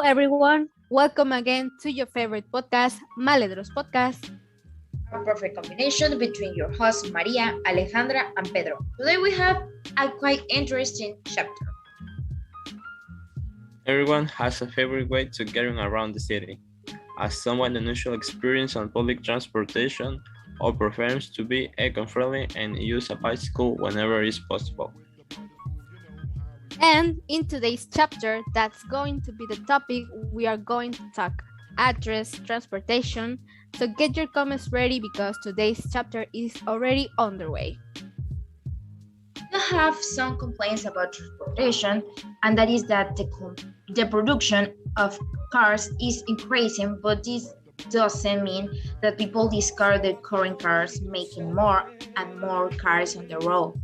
everyone. Welcome again to your favorite podcast, Maledro's podcast. A perfect combination between your hosts Maria, Alejandra, and Pedro. Today we have a quite interesting chapter. Everyone has a favorite way to getting around the city. As someone initial experience on public transportation or prefers to be eco-friendly and use a bicycle whenever is possible. And in today's chapter, that's going to be the topic we are going to talk, address transportation. So get your comments ready because today's chapter is already underway. We have some complaints about transportation, and that is that the production of cars is increasing, but this doesn't mean that people discard their current cars, making more and more cars on the road.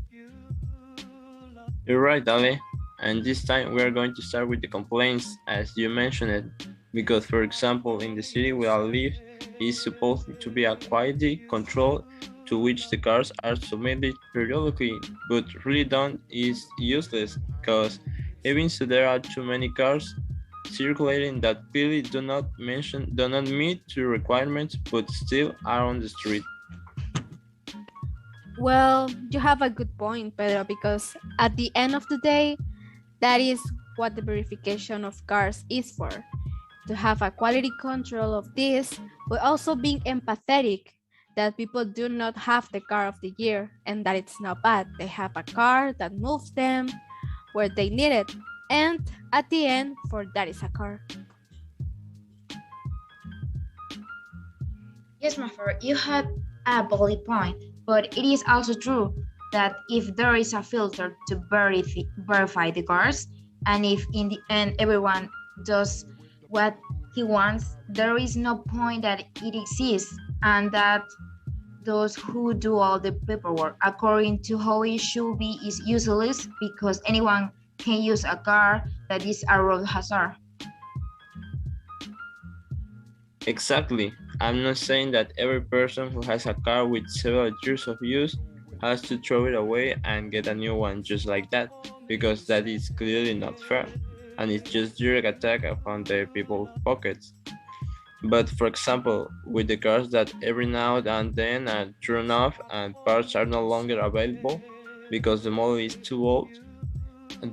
You're right, Ale. And this time we are going to start with the complaints as you mentioned it, because for example in the city where I live is supposed to be a quality control to which the cars are submitted periodically, but really done is useless because even so there are too many cars circulating that clearly do not meet the requirements but still are on the street. Well, you have a good point, Pedro, because at the end of the day, that is what the verification of cars is for. To have a quality control of this, but also being empathetic that people do not have the car of the year and that it's not bad. They have a car that moves them where they need it. And at the end, for that is a car. Yes, my friend, you had a valid point, but it is also true that if there is a filter to verify the cars, and if in the end everyone does what he wants, there is no point that it exists, and that those who do all the paperwork according to how it should be is useless because anyone can use a car that is a road hazard. Exactly. I'm not saying that every person who has a car with several years of use has to throw it away and get a new one just like that, because that is clearly not fair, and it's just direct attack upon the people's pockets. But for example, with the cars that every now and then are thrown off and parts are no longer available because the model is too old,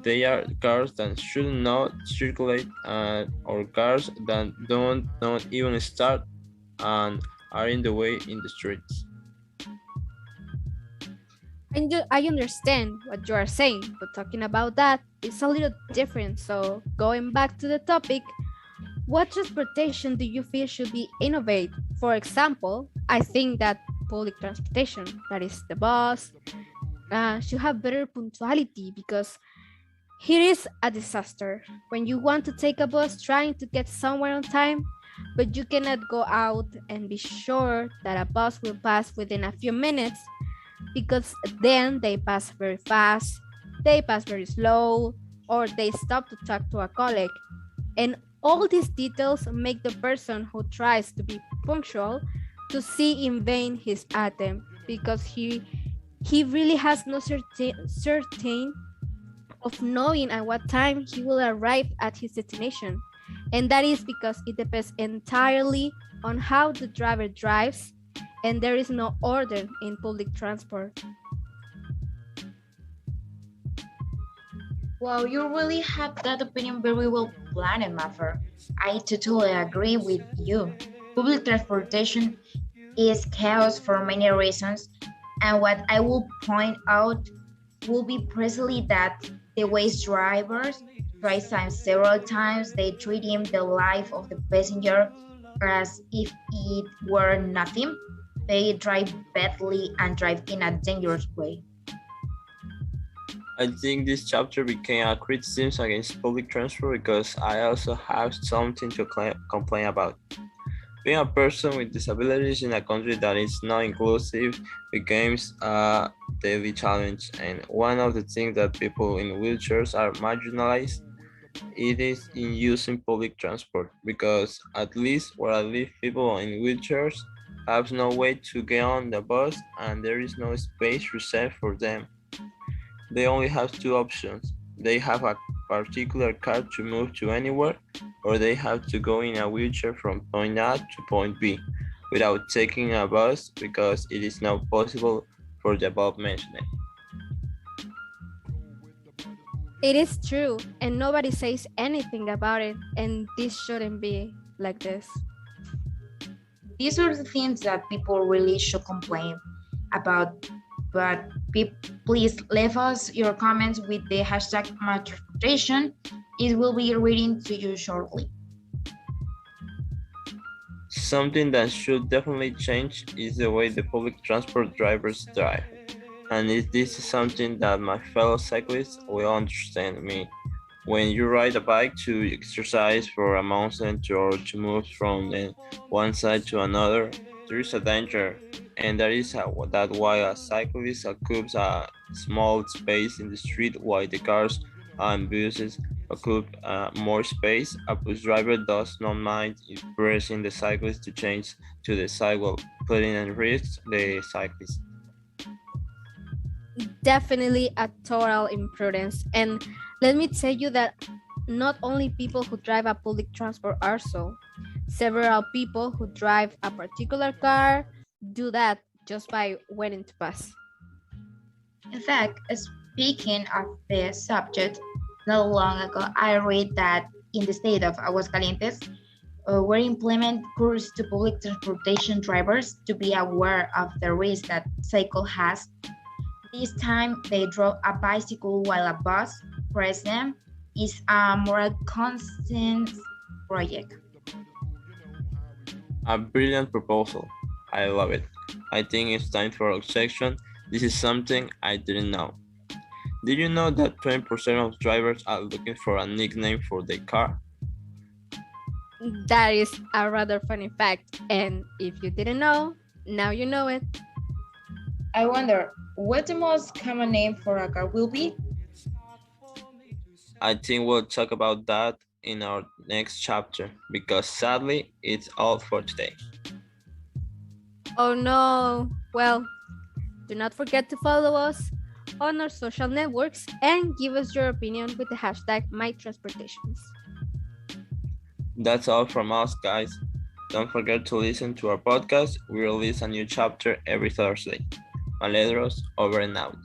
they are cars that should not circulate or cars that don't even start and are in the way in the streets. I understand what you are saying, but talking about that, it's a little different. So going back to the topic, what transportation do you feel should be innovated? For example, I think that public transportation, that is the bus, should have better punctuality because here is a disaster. When you want to take a bus trying to get somewhere on time, but you cannot go out and be sure that a bus will pass within a few minutes because then they pass very fast, they pass very slow, or they stop to talk to a colleague. And all these details make the person who tries to be punctual to see in vain his attempt because he really has no certain of knowing at what time he will arrive at his destination. And that is because it depends entirely on how the driver drives, and there is no order in public transport. Well, you really have that opinion very well planned, Maffer. I totally agree with you. Public transportation is chaos for many reasons, and what I will point out will be precisely that the waste drivers try signs several times, they treat him the life of the passenger as if it were nothing. They drive badly and drive in a dangerous way. I think this chapter became a criticism against public transport because I also have something to complain about. Being a person with disabilities in a country that is not inclusive becomes a daily challenge, and one of the things that people in wheelchairs are marginalized it is in using public transport because at least where I live people in wheelchairs have no way to get on the bus and there is no space reserved for them. They only have two options. they have a particular car to move to anywhere, or they have to go in a wheelchair from point A to point B without taking a bus because it is not possible for the above mentioned. It is true, and nobody says anything about it, and this shouldn't be like this. These are the things that people really should complain about. But please leave us your comments with the hashtag #MyTransportation. It will be reading to you shortly. Something that should definitely change is the way the public transport drivers drive. And this is something that my fellow cyclists will understand me. When you ride a bike to exercise for a mountain or to move from one side to another, there is a danger, and that is that why a cyclist occupies a small space in the street while the cars and buses occupy more space. A bus driver does not mind pressing the cyclist to change to the sidewalk, putting at risk the cyclist. Definitely a total imprudence. And let me tell you that not only people who drive a public transport are so. Several people who drive a particular car do that just by waiting to pass. In fact, speaking of the subject, not long ago I read that in the state of Aguascalientes, were implement courses to public transportation drivers to be aware of the risk that cycle has. This time they drove a bicycle while a bus pressed them. Is a moral conscience project. A brilliant proposal. I love it. I think it's time for our section. This is something I didn't know. Did you know that 20% of drivers are looking for a nickname for their car? That is a rather funny fact. And if you didn't know, now you know it. I wonder what the most common name for a car will be. I think we'll talk about that in our next chapter because sadly, it's all for today. Oh no. Well, do not forget to follow us on our social networks and give us your opinion with the hashtag #MyTransportations. That's all from us, guys. Don't forget to listen to our podcast. We release a new chapter every Thursday. Maledros, over and out.